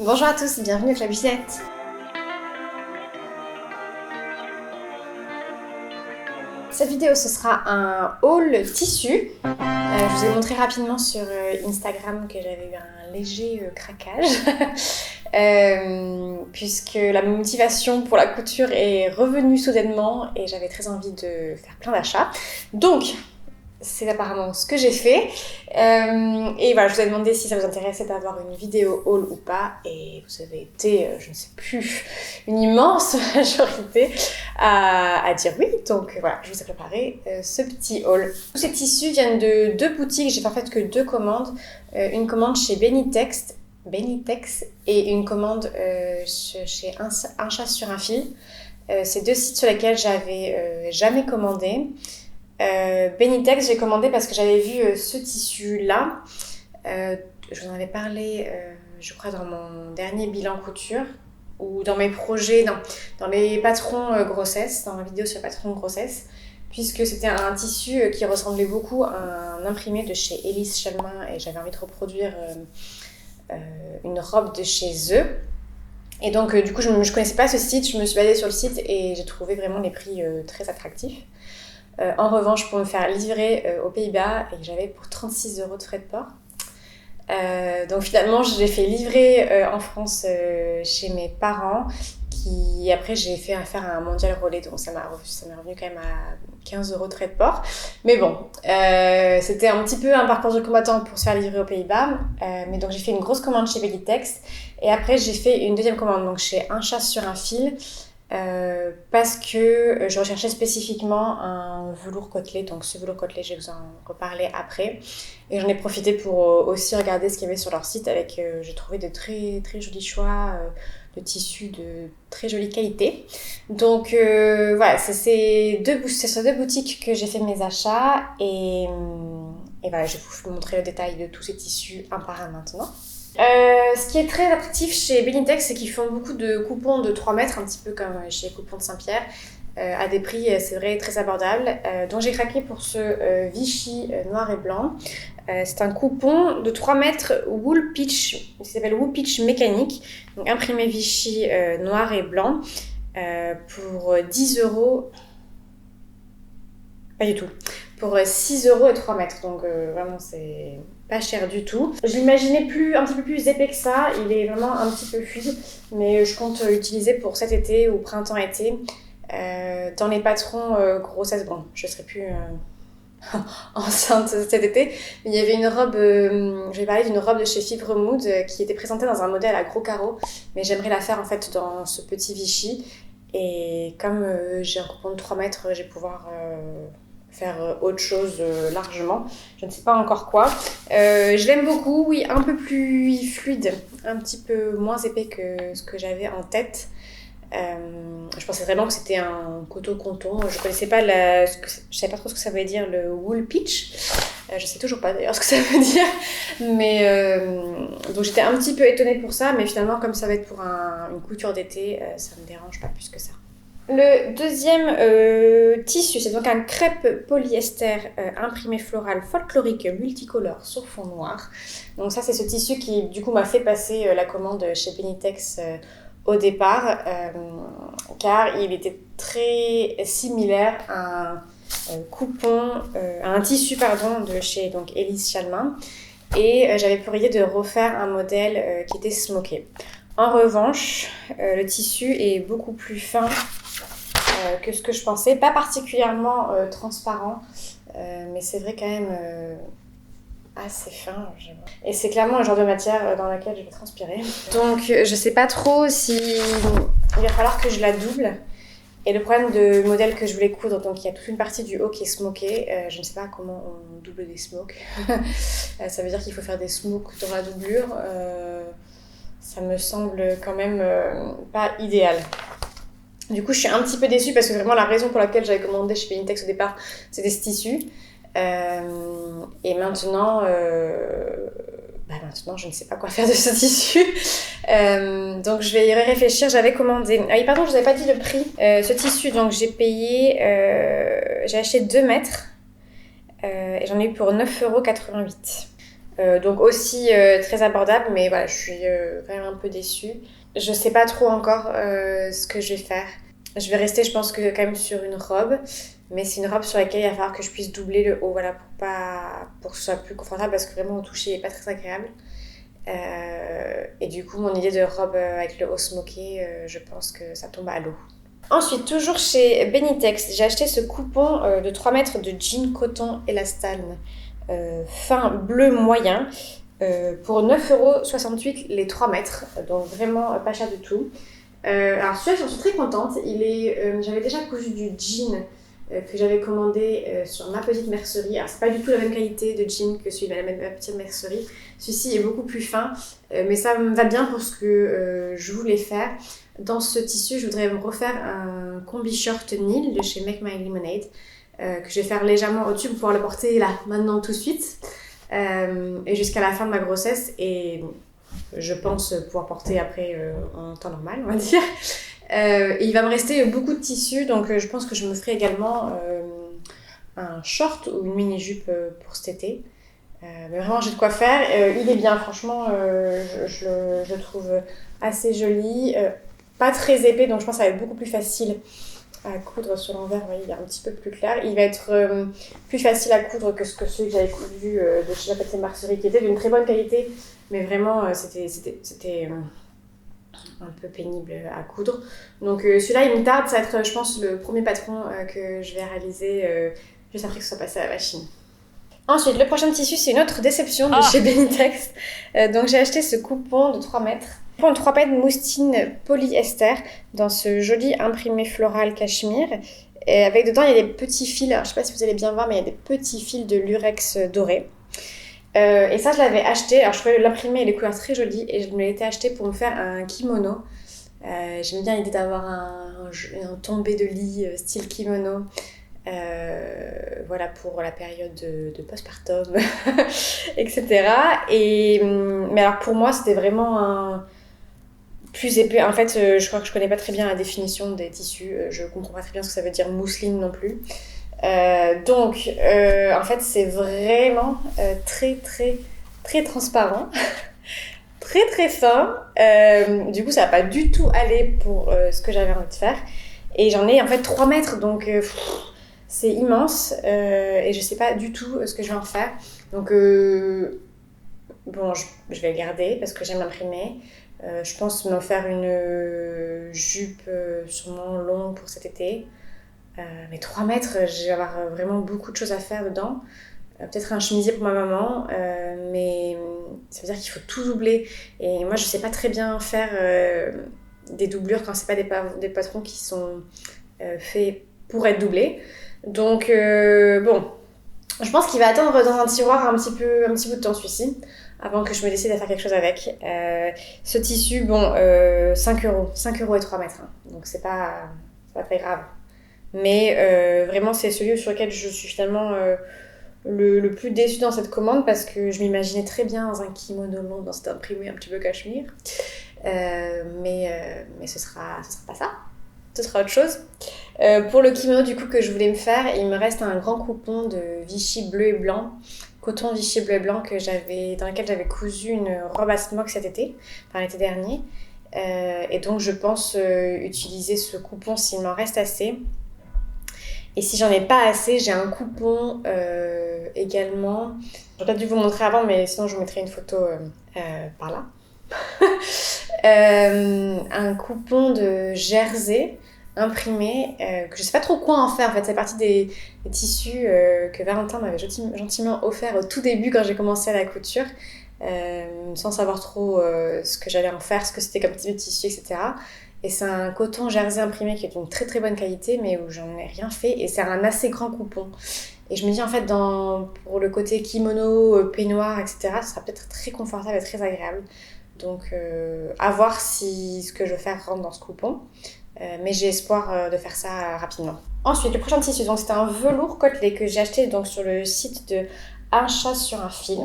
Bonjour à tous, bienvenue à la Butinette. Cette vidéo, ce sera un haul tissu. Je vous ai montré rapidement sur Instagram que j'avais eu un léger craquage. Puisque la motivation pour la couture est revenue soudainement et j'avais très envie de faire plein d'achats. Donc, c'est apparemment ce que j'ai fait. Et voilà, je vous ai demandé si ça vous intéressait d'avoir une vidéo haul ou pas. Et vous avez été, je ne sais plus, une immense majorité à dire oui. Donc voilà, je vous ai préparé ce petit haul. Tous ces tissus viennent de deux boutiques. J'ai pas fait que deux commandes. Une commande chez Benitex et une commande chez Un Chat sur un Fil. C'est deux sites sur lesquels j'avais jamais commandé. Benitex, j'ai commandé parce que j'avais vu ce tissu-là. Je vous en avais parlé, je crois, dans mon dernier bilan couture ou dans mes projets, dans les patrons grossesse, dans ma vidéo sur patrons grossesse, puisque c'était un tissu qui ressemblait beaucoup à un imprimé de chez Elis Chalmin et j'avais envie de reproduire une robe de chez eux. Et donc, du coup, je ne connaissais pas ce site, je me suis basée sur le site et j'ai trouvé vraiment les prix très attractifs. En revanche, pour me faire livrer aux Pays-Bas, et j'avais pour 36 € de frais de port. Donc finalement, je l'ai fait livrer en France chez mes parents, qui après j'ai fait faire un mondial relais, donc ça m'a revenu quand même à 15 € de frais de port. Mais bon, c'était un petit peu un parcours de combattant pour se faire livrer aux Pays-Bas. Mais donc j'ai fait une grosse commande chez Benitex, et après j'ai fait une deuxième commande donc chez Un Chat sur un Fil. Parce que je recherchais spécifiquement un velours côtelé, donc ce velours côtelé je vais vous en reparler après, et j'en ai profité pour aussi regarder ce qu'il y avait sur leur site avec, j'ai trouvé de très très jolis choix de tissus de très jolie qualité. Donc voilà, c'est sur deux boutiques que j'ai fait mes achats et voilà, je vais vous montrer le détail de tous ces tissus un par un maintenant. Ce qui est très attractif chez Benitex, c'est qu'ils font beaucoup de coupons de 3 mètres, un petit peu comme chez les coupons de Saint-Pierre, à des prix, c'est vrai, très abordables. Donc j'ai craqué pour ce Vichy noir et blanc. C'est un coupon de 3 mètres Wool Pitch, qui s'appelle Wool Pitch mécanique, donc imprimé Vichy noir et blanc, pour 10 €. Pas du tout. Pour 6 € et 3 mètres, donc vraiment c'est pas cher du tout. Je l'imaginais un petit peu plus épais que ça, il est vraiment un petit peu fluide, mais je compte l'utiliser pour cet été ou printemps-été. Dans les patrons grossesse, bon, je serai plus enceinte cet été, mais il y avait une robe, je vais parler d'une robe de chez Fibre Mood qui était présentée dans un modèle à gros carreaux, mais j'aimerais la faire en fait dans ce petit Vichy, et comme j'ai un coupon de 3 mètres, je vais pouvoir faire autre chose largement. Je ne sais pas encore quoi. Je l'aime beaucoup, oui, un peu plus fluide, un petit peu moins épais que ce que j'avais en tête. Je pensais vraiment que c'était un coton. Je connaissais pas je savais pas trop ce que ça voulait dire, le wool pitch. Je sais toujours pas d'ailleurs ce que ça veut dire. Mais donc j'étais un petit peu étonnée pour ça, mais finalement comme ça va être pour une couture d'été, ça me dérange pas plus que ça. Le deuxième tissu, c'est donc un crêpe polyester imprimé floral folklorique multicolore sur fond noir. Donc ça, c'est ce tissu qui, du coup, m'a fait passer la commande chez Benitex au départ, car il était très similaire à un tissu de chez donc Elis Chalmin, et j'avais pour idée de refaire un modèle qui était smoké. En revanche, le tissu est beaucoup plus fin que ce que je pensais, pas particulièrement transparent, mais c'est vrai quand même assez fin. Et c'est clairement un genre de matière dans laquelle je vais transpirer. Donc je sais pas trop si il va falloir que je la double. Et le problème de modèle que je voulais coudre, donc il y a toute une partie du haut qui est smoké, je ne sais pas comment on double des smokes. Ça veut dire qu'il faut faire des smokes dans la doublure. Ça me semble quand même pas idéal. Du coup, je suis un petit peu déçue parce que vraiment la raison pour laquelle j'avais commandé chez Benitex au départ, c'était ce tissu. Et maintenant, je ne sais pas quoi faire de ce tissu. Donc, je vais y réfléchir. J'avais commandé... Ah oui, pardon, je vous avais pas dit le prix. Ce tissu, donc j'ai payé... j'ai acheté 2 mètres et j'en ai eu pour 9,88 €. Donc aussi très abordable, mais voilà, je suis quand même un peu déçue. Je sais pas trop encore ce que je vais faire. Je vais rester, je pense que quand même sur une robe, mais c'est une robe sur laquelle il va falloir que je puisse doubler le haut, voilà, pour que ce soit plus confortable, parce que vraiment au toucher, il n'est pas très agréable. Et du coup, mon idée de robe avec le haut smoké, je pense que ça tombe à l'eau. Ensuite, toujours chez Benitex, j'ai acheté ce coupon de 3 mètres de jean coton élastane fin bleu moyen pour 9,68€ les 3 mètres. Donc vraiment pas cher du tout. Alors celui-là, j'en suis très contente. J'avais déjà cousu du jean que j'avais commandé sur ma petite mercerie. Alors c'est pas du tout la même qualité de jean que celui de ma petite mercerie. Celui-ci est beaucoup plus fin, mais ça me va bien pour ce que je voulais faire. Dans ce tissu, je voudrais me refaire un combi short nil de chez Make My Lemonade que je vais faire légèrement au-dessus pour pouvoir le porter là, maintenant, tout de suite. Et jusqu'à la fin de ma grossesse, et je pense pouvoir porter après en temps normal, on va dire. Et il va me rester beaucoup de tissu, donc je pense que je me ferai également un short ou une mini-jupe pour cet été. Mais vraiment, j'ai de quoi faire. Il est bien, franchement, je le trouve assez joli. Pas très épais, donc je pense que ça va être beaucoup plus facile à coudre sur l'envers. Vous voyez, il est un petit peu plus clair. Il va être plus facile à coudre que celui que j'avais cousu de chez la petite mercerie, qui était d'une très bonne qualité, mais vraiment, c'était un peu pénible à coudre. Donc celui-là, il me tarde. Ça va être, je pense, le premier patron que je vais réaliser juste après que ce soit passé à la machine. Ensuite, le prochain tissu, c'est une autre déception de chez Benitex. Donc j'ai acheté ce coupon de 3 mètres. Une 3 mètres moustine polyester dans ce joli imprimé floral cachemire. Et avec dedans, il y a des petits fils. Alors, je ne sais pas si vous allez bien voir, mais il y a des petits fils de lurex doré. Et ça, je l'avais acheté. Alors, je trouvais l'imprimé et les couleurs très jolies. Et je me l'étais acheté pour me faire un kimono. J'aime bien l'idée d'avoir un tombé de lit style kimono. Voilà, pour la période de postpartum, etc. Mais alors, pour moi, c'était vraiment plus épais. En fait, je crois que je connais pas très bien la définition des tissus. Je comprends pas très bien ce que ça veut dire mousseline non plus. Donc, en fait, c'est vraiment très, très, très transparent. Très, très fin. Du coup, ça va pas du tout aller pour ce que j'avais envie de faire. Et j'en ai en fait 3 mètres, donc c'est immense. Et je sais pas du tout ce que je vais en faire. Donc, bon, je vais le garder parce que j'aime l'imprimer. Je pense me faire une jupe sûrement longue pour cet été. Mais 3 mètres, je vais avoir vraiment beaucoup de choses à faire dedans. Peut-être un chemisier pour ma maman, mais ça veut dire qu'il faut tout doubler. Et moi, je sais pas très bien faire des doublures quand c'est pas des patrons qui sont faits pour être doublés. Donc, bon, je pense qu'il va attendre dans un tiroir un petit bout de temps celui-ci, avant que je me décide à faire quelque chose avec. Ce tissu, bon, 5€. 5€ et 3 mètres. Hein. Donc c'est pas très grave. Mais vraiment, c'est celui sur lequel je suis finalement le plus déçue dans cette commande, parce que je m'imaginais très bien dans un kimono long, dans cet imprimé un petit peu cachemire. Mais ce sera pas ça. Ce sera autre chose. Pour le kimono du coup que je voulais me faire, il me reste un grand coupon de Vichy bleu et blanc, coton Vichy bleu et blanc dans lequel j'avais cousu une robe à smock cet été, enfin l'été dernier. Et donc je pense utiliser ce coupon s'il m'en reste assez. Et si j'en ai pas assez, j'ai un coupon également. J'aurais dû vous montrer avant, mais sinon je vous mettrai une photo par là. Un coupon de jersey imprimé que je sais pas trop quoi en faire. En fait, c'est partie des tissus que Valentin m'avait gentiment offert au tout début quand j'ai commencé à la couture, sans savoir trop ce que j'allais en faire, ce que c'était comme type de tissu, etc. Et c'est un coton jersey imprimé qui est d'une très très bonne qualité, mais où j'en ai rien fait, et c'est un assez grand coupon. Et je me dis en fait, pour le côté kimono, peignoir, etc., ce sera peut-être très confortable et très agréable. Donc à voir si ce que je veux faire rentre dans ce coupon. Mais j'ai espoir de faire ça rapidement. Ensuite, le prochain tissu, donc c'est un velours côtelé que j'ai acheté donc, sur le site de Un chat sur un fil,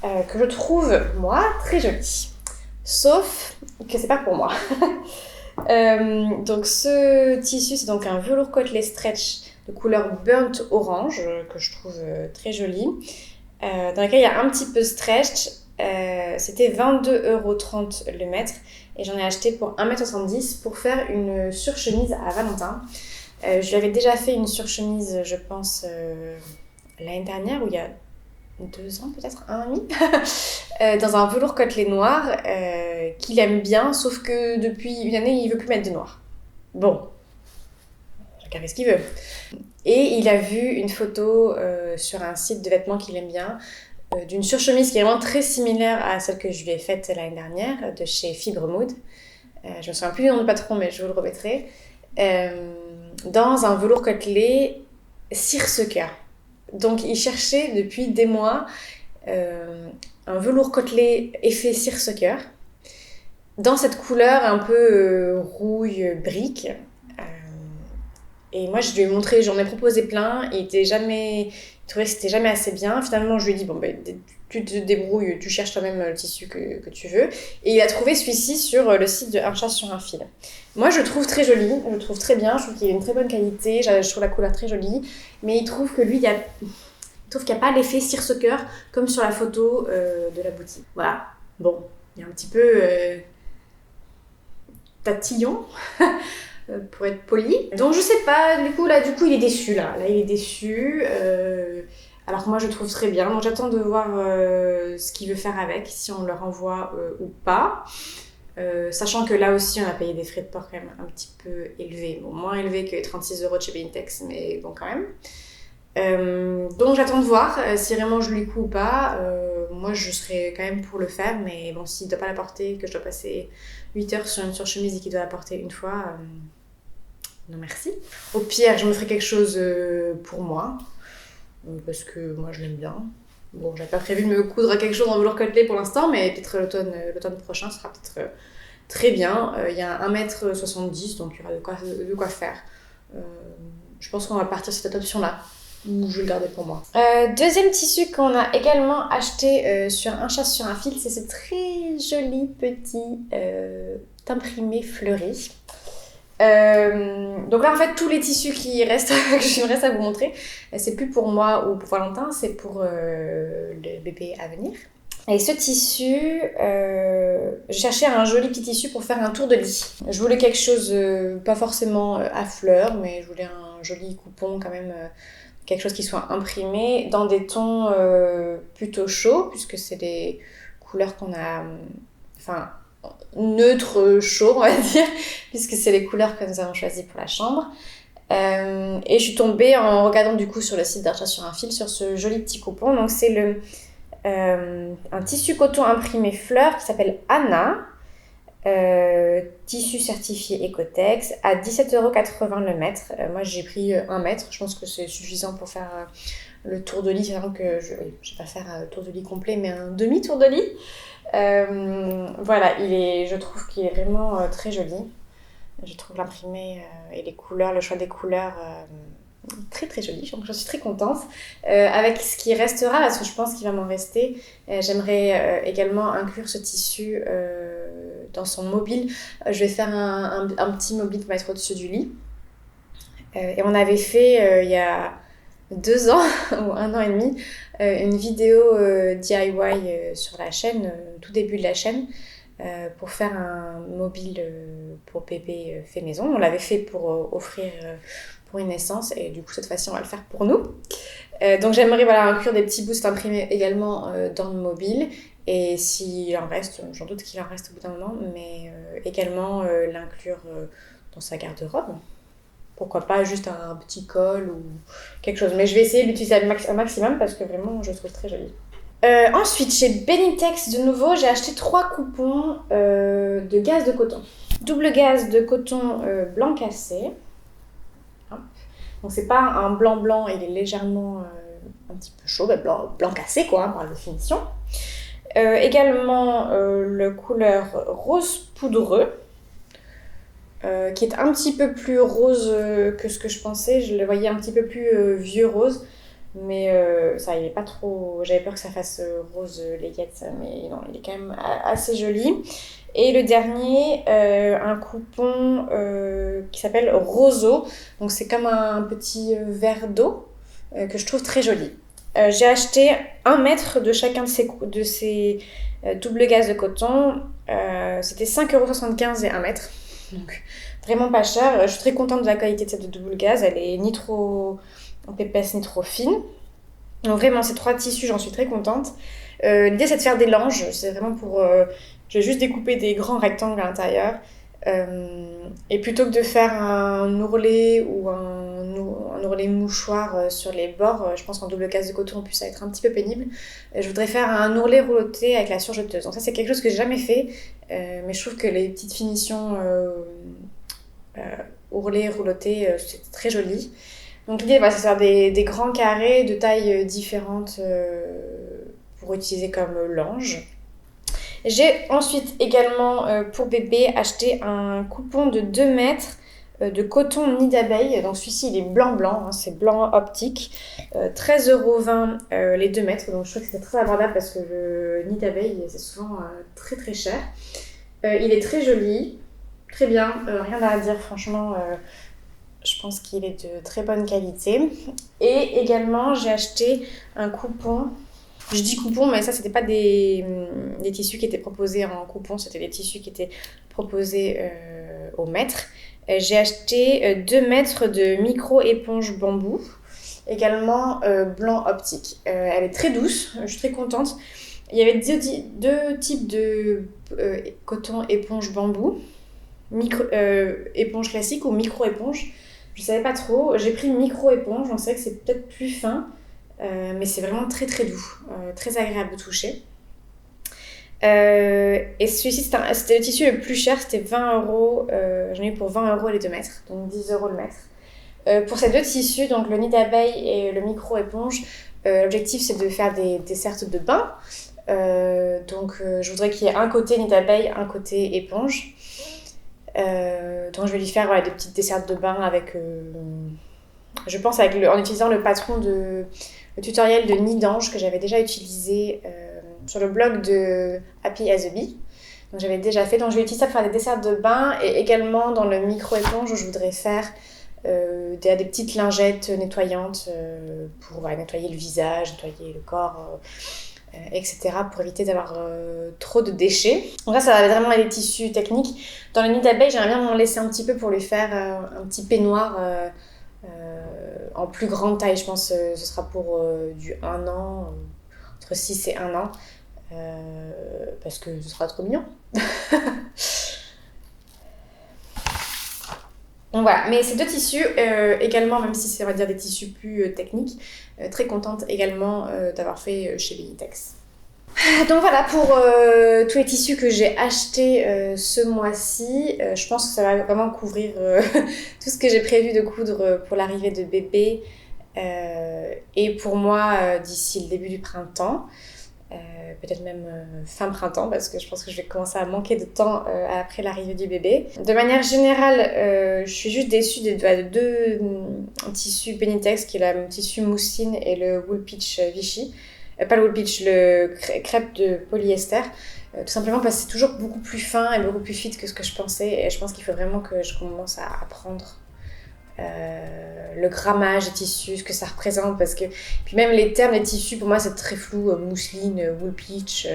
que je trouve, moi, très joli. Sauf que c'est pas pour moi. Donc ce tissu, c'est donc un velours côtelé stretch de couleur burnt orange, que je trouve très joli. dans laquelle il y a un petit peu stretch. C'était 22,30 € le mètre et j'en ai acheté pour 1,70 m pour faire une surchemise à Valentin. Je lui avais déjà fait une surchemise, je pense, l'année dernière ou il y a 2 ans peut-être, 1 an et demi, dans un velours côtelé noir qu'il aime bien, sauf que depuis une année il veut plus mettre de noir. Bon, chacun fait ce qu'il veut. Et il a vu une photo sur un site de vêtements qu'il aime bien, d'une surchemise qui est vraiment très similaire à celle que je lui ai faite l'année dernière, de chez Fibre Mood. Je me souviens plus du nom du patron, mais je vous le remettrai. Dans un velours côtelé seersucker. Donc il cherchait depuis des mois un velours côtelé effet seersucker dans cette couleur un peu rouille brique. Et moi je lui ai montré, j'en ai proposé plein, il trouvait que c'était jamais assez bien. Finalement je lui ai dit bon ben tu te débrouilles, tu cherches toi-même le tissu que tu veux. Et il a trouvé celui-ci sur le site de Un chat sur un fil. Moi je le trouve très joli, je le trouve très bien, je trouve qu'il a une très bonne qualité, je trouve la couleur très jolie, mais il trouve que lui il trouve qu'il n'y a pas l'effet seersucker comme sur la photo de la boutique. Voilà, bon, il y a un petit peu tatillon pour être poli. Donc je sais pas, du coup il est déçu là il est déçu. Alors que moi je trouve très bien, donc j'attends de voir ce qu'il veut faire avec, si on le renvoie ou pas. Sachant que là aussi on a payé des frais de port quand même un petit peu élevés, bon moins élevés que 36 € de chez Benitex, mais bon quand même. Donc j'attends de voir si vraiment je lui couds ou pas. Moi je serais quand même pour le faire, mais bon s'il ne doit pas la porter, que je dois passer 8 heures sur une surchemise et qu'il doit la porter une fois, non merci. Au pire je me ferai quelque chose pour moi, parce que moi je l'aime bien. Bon, j'avais pas prévu de me coudre quelque chose en velours côtelé pour l'instant, mais peut-être l'automne prochain sera peut-être très bien. Il y a 1,70 m, donc il y aura de quoi faire. Je pense qu'on va partir sur cette option-là, ou je vais le garder pour moi. Deuxième tissu qu'on a également acheté sur Un chat sur un fil, c'est ce très joli petit imprimé fleuri. Donc là en fait tous les tissus qui restent que je me reste à vous montrer, c'est plus pour moi ou pour Valentin, c'est pour le bébé à venir. Et ce tissu, je cherchais un joli petit tissu pour faire un tour de lit. Je voulais quelque chose pas forcément à fleurs, mais je voulais un joli coupon quand même, quelque chose qui soit imprimé dans des tons plutôt chauds, puisque c'est des couleurs qu'on a, enfin neutre chaud on va dire, puisque c'est les couleurs que nous avons choisies pour la chambre. Et je suis tombée en regardant du coup sur le site d'Un chat sur un fil sur ce joli petit coupon. Donc c'est un tissu coton imprimé fleurs qui s'appelle Anna, tissu certifié Ecotex à 17,80 € le mètre. Moi j'ai pris 1 mètre, je pense que c'est suffisant pour faire le tour de lit, c'est vraiment que je vais pas faire un tour de lit complet mais un demi-tour de lit. Voilà, je trouve qu'il est vraiment très joli. Je trouve l'imprimé et les couleurs, le choix des couleurs très très joli, donc j'en suis très contente. Avec ce qui restera, parce que je pense qu'il va m'en rester, j'aimerais également inclure ce tissu dans son mobile. Je vais faire un petit mobile pour mettre au-dessus du lit. Et on avait fait il y a 2 ans ou 1 an et demi une vidéo DIY sur la chaîne, tout début de la chaîne, pour faire un mobile pour bébé fait maison. On l'avait fait pour offrir pour une naissance et du coup cette fois-ci on va le faire pour nous. Donc j'aimerais inclure des petits boosts imprimés également dans le mobile, et s'il en reste, j'en doute qu'il en reste au bout d'un moment, mais également l'inclure dans sa garde-robe. Pourquoi pas juste un petit col ou quelque chose. Mais je vais essayer de l'utiliser un maximum parce que vraiment, je le trouve très joli. Ensuite, chez Benitex, de nouveau, j'ai acheté 3 coupons de gaz de coton. Double gaz de coton blanc cassé. Donc, c'est pas un blanc, il est légèrement un petit peu chaud, blanc cassé quoi, par définition. Également, le couleur rose poudreux. Qui est un petit peu plus rose que ce que je pensais. Je le voyais un petit peu plus vieux rose, mais ça il est pas trop, j'avais peur que ça fasse rose layette, mais non, il est quand même assez joli. Et le dernier, un coupon qui s'appelle Roseau, donc c'est comme un petit verre d'eau que je trouve très joli. J'ai acheté 1 mètre de chacun de ces double gaze de coton. C'était 5,75 € et 1 mètre. Donc vraiment pas cher. Je suis très contente de la qualité de cette double gaze. Elle est ni trop épaisse ni trop fine. Donc vraiment ces 3 tissus, j'en suis très contente. L'idée c'est de faire des langes. C'est vraiment pour... je vais juste découper des grands rectangles à l'intérieur. Et plutôt que de faire un ourlet ou un ourlet mouchoir sur les bords, je pense qu'en double gaze de coton en plus ça va être un petit peu pénible. Je voudrais faire un ourlet rouloté avec la surjeteuse. Donc ça c'est quelque chose que j'ai jamais fait, mais je trouve que les petites finitions ourlet rouloté c'est très joli. Donc l'idée c'est de faire des grands carrés de tailles différentes pour utiliser comme lange. J'ai ensuite également pour bébé acheté un coupon de 2 mètres de coton nid d'abeille. Donc celui-ci il est blanc, hein, c'est blanc optique. 13,20 € les 2 mètres. Donc je trouve que c'est très abordable parce que le nid d'abeille c'est souvent très très cher. Il est très joli, très bien, rien à dire franchement. Je pense qu'il est de très bonne qualité. Et également j'ai acheté un coupon. Je dis coupon, mais ça, c'était pas des tissus qui étaient proposés en coupon, c'était des tissus qui étaient proposés au mètre. J'ai acheté 2 mètres de micro-éponge bambou, également blanc optique. Elle est très douce, je suis très contente. Il y avait deux types de coton éponge bambou, éponge classique ou micro-éponge. Je savais pas trop. J'ai pris micro-éponge, on sait que c'est peut-être plus fin. Mais c'est vraiment très très doux, très agréable de toucher. Et celui-ci, c'était le tissu le plus cher, c'était 20 €. J'en ai eu pour 20 € les 2 mètres, donc 10 € le mètre. Pour ces 2 tissus, donc le nid d'abeille et le micro-éponge, l'objectif c'est de faire des dessertes de bain. Donc je voudrais qu'il y ait un côté nid d'abeille, un côté éponge. Donc je vais lui faire des petites dessertes de bain avec... je pense en utilisant le patron le tutoriel de nid d'ange que j'avais déjà utilisé sur le blog de Happy as a Bee. Donc j'avais déjà fait, donc je vais utiliser ça pour faire des desserts de bain et également dans le micro-éponge où je voudrais faire des petites lingettes nettoyantes pour nettoyer le visage, nettoyer le corps, etc. pour éviter d'avoir trop de déchets. Donc là, ça va vraiment être des tissus techniques. Dans le nid d'abeille, j'aimerais bien m'en laisser un petit peu pour lui faire un petit peignoir en plus grande taille. Je pense que ce sera pour du 1 an, entre 6 et 1 an, parce que ce sera trop mignon. Donc voilà, mais ces 2 tissus également, même si c'est on va dire des tissus plus techniques, très contente également d'avoir fait chez Benitex. Donc voilà pour tous les tissus que j'ai achetés ce mois-ci. Je pense que ça va vraiment couvrir tout ce que j'ai prévu de coudre pour l'arrivée de bébé et pour moi d'ici le début du printemps. Peut-être même fin printemps parce que je pense que je vais commencer à manquer de temps après l'arrivée du bébé. De manière générale, je suis juste déçue de 2 tissus Benitex qui est le tissu mousseline et le wool pitch Vichy. Pas le wool pitch, le crêpe de polyester. Tout simplement parce que c'est toujours beaucoup plus fin et beaucoup plus fit que ce que je pensais et je pense qu'il faut vraiment que je commence à apprendre le grammage des tissus, ce que ça représente parce que puis même les termes des tissus pour moi c'est très flou, mousseline, wool pitch,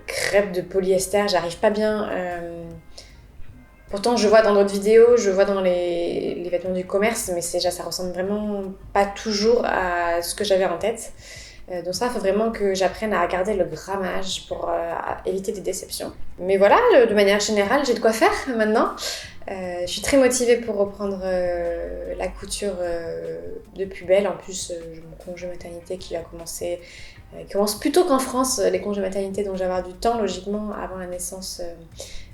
crêpe de polyester, j'arrive pas bien pourtant je vois dans d'autres vidéos, je vois dans les vêtements du commerce mais ça ressemble vraiment pas toujours à ce que j'avais en tête. Donc ça, il faut vraiment que j'apprenne à regarder le grammage pour éviter des déceptions. Mais voilà, de manière générale, j'ai de quoi faire maintenant. Je suis très motivée pour reprendre la couture de plus belle. En plus, j'ai mon congé maternité qui va commencer, qui commence plus tôt qu'en France, les congés maternité. Donc, je vais avoir du temps, logiquement, avant la naissance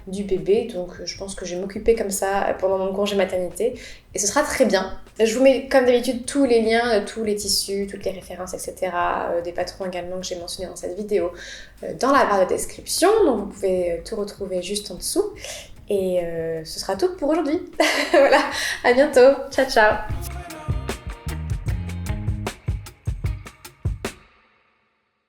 du bébé. Donc, je pense que je vais m'occuper comme ça pendant mon congé maternité. Et ce sera très bien. Je vous mets, comme d'habitude, tous les liens, tous les tissus, toutes les références, etc. Des patrons également que j'ai mentionnés dans cette vidéo dans la barre de description. Donc, vous pouvez tout retrouver juste en dessous. Et ce sera tout pour aujourd'hui. Voilà, à bientôt. Ciao, ciao.